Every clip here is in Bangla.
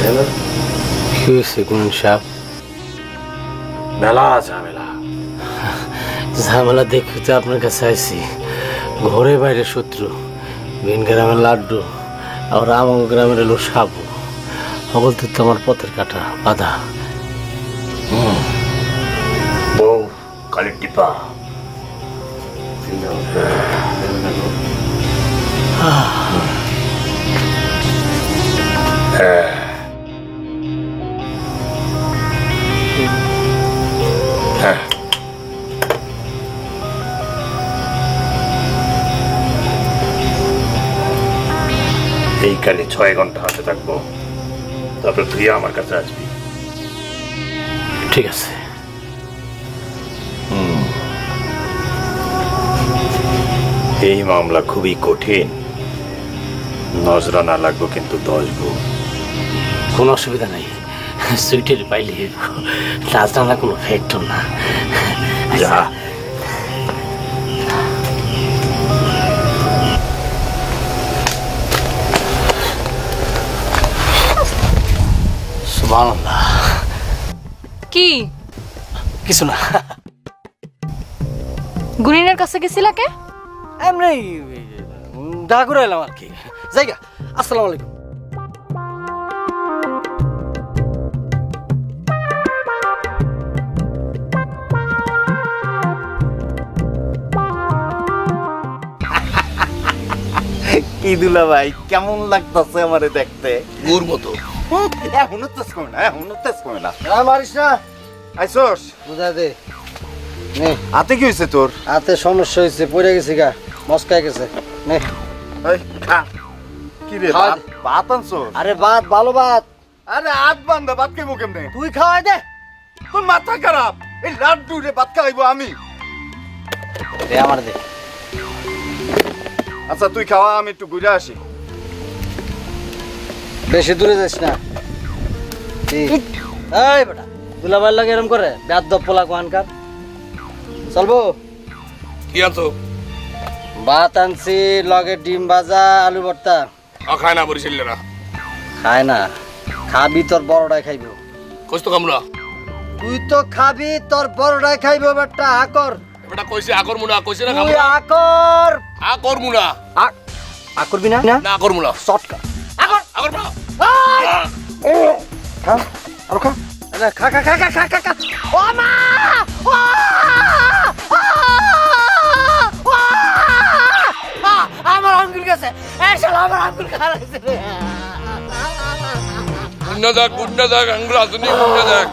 কি হয়েছে গুণ সাহেব? মেলা ঝামেলা। ঝামেলা দেখে তো আপনার কাছে আইছি। ঘরে বাইরে শত্রু, ভিন গ্রামের লাড্ডু আর আমার গ্রামের এলো সাবু। সকল তো আমার পথের কাটা বাধা। বউ কালের টিপা। এই কালে 6 ঘন্টা হাতে থাকবো, তারপরে তুই আমার কাছে আসবি। ঠিক আছে। এই মামলা খুবই কঠিন, নজরানা লাগবো কিন্তু 10 গুণ। কোনো অসুবিধা নাই, সুইটের পাইলে নাজরানা কোনো ফ্যাক্টর না। যা সুবহানাল্লাহ। কি কিছু না। গুনিনের কাছে গেছিলা কে? এমনি দেখা করে এলাম আর কি। জায়গা। আসসালামু আলাইকুম। কি দুলা ভাই, কেমন লাগতেছে আমারে দেখতে? ওর মতো এখনো তেজ কমে না, এখনো তেজ কমে না। মারিস না। আইসোস বুঝা দে। নে, হাতে কি হয়েছে তোর? হাতে সমস্যা হয়েছে, পড়ে গেছি গা, মস্কায় গেছে। নে এই খা। কি রে, খাওয়া ভাত ভাত আনছোস? আরে ভাত, ভালো ভাত। আরে হাত বান্ধা, ভাত খাইবো কেমনে? তুই খাওয়াই দে। তোর মাথা খারাপ? এই লাড্ডু রে ভাত খাইবো আমি? দে আমার দে। আচ্ছা তুই খাওয়া, আমি একটু ঘুরে আসি। বেশি দূরে যাস না। এই বেটা, দুলাভাইয়ের লাগে এরম করে ব্যাদ দপ্পলা কোয়ানকার। চলবো? কি আনছো? ভাত আনছি, লগে ডিম ভাজা, আলু ভর্তা। খায় না বরিশালেরা। খায় না, খাবি তোর বড়টাই খাইব। কইছ তো কামরা। তুই তো খাবি, তোর বড়টাই খাইব। বেটা আকর, বেটা কইছে আকর মুনা, কইছে না তুই কামরা। আকর। আকর মুনা। আকরবি না? না আকর মুনা। শর্টকাট। আকর, আকর মুনা। খা, আর খা। আরে খা খা খা খা খা খা খা। ও মা! ও! আমার আঙ্গুল গেছে। এই শালা আমার আঙ্গুল খারাইছে রে। গুন্না দাগ আঙ্গুল আসনি গুন্না দাগ।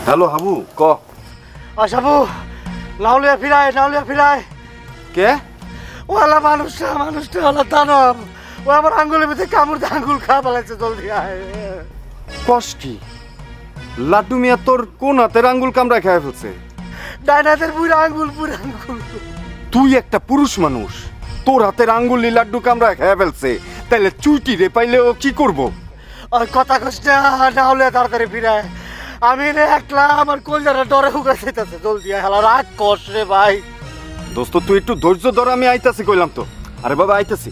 হ্যালো হাবু, ক। আশাবু, নাউলিয়া ফিরায়। কে? ওলা মানুষটা হলো দানব। ও আমার আঙ্গুলের ভিতরে কামড় দিয়ে আঙ্গুল খাওয়া ফেলাইছে। জলদি আয়। কস কি? লাড্ডু মিয়া তোর কোন হাতের আঙ্গুল কামড়ায় খায় ফেলছে? ডাইন হাতের পুরো আঙ্গুল। তুই একটা পুরুষ মানুষ, তোর হাতের আঙ্গুল লাড্ডু কামড়ায় খায় ফেলছে, তাইলে চুইটি রে পাইলে ও কি করবো? ওই কথা কষ্ট না হলে তাড়াতাড়ি ফিরায়। আমি রে একলা, আমার কলজাটা ডরে হুকা যেতেছে। জলদি আয়, হালা রাগ কষ রে ভাই। দোস্ত তুই একটু ধৈর্য ধর, আমি আইতাছি কইলাম তো। আরে বাবা আইতাছি।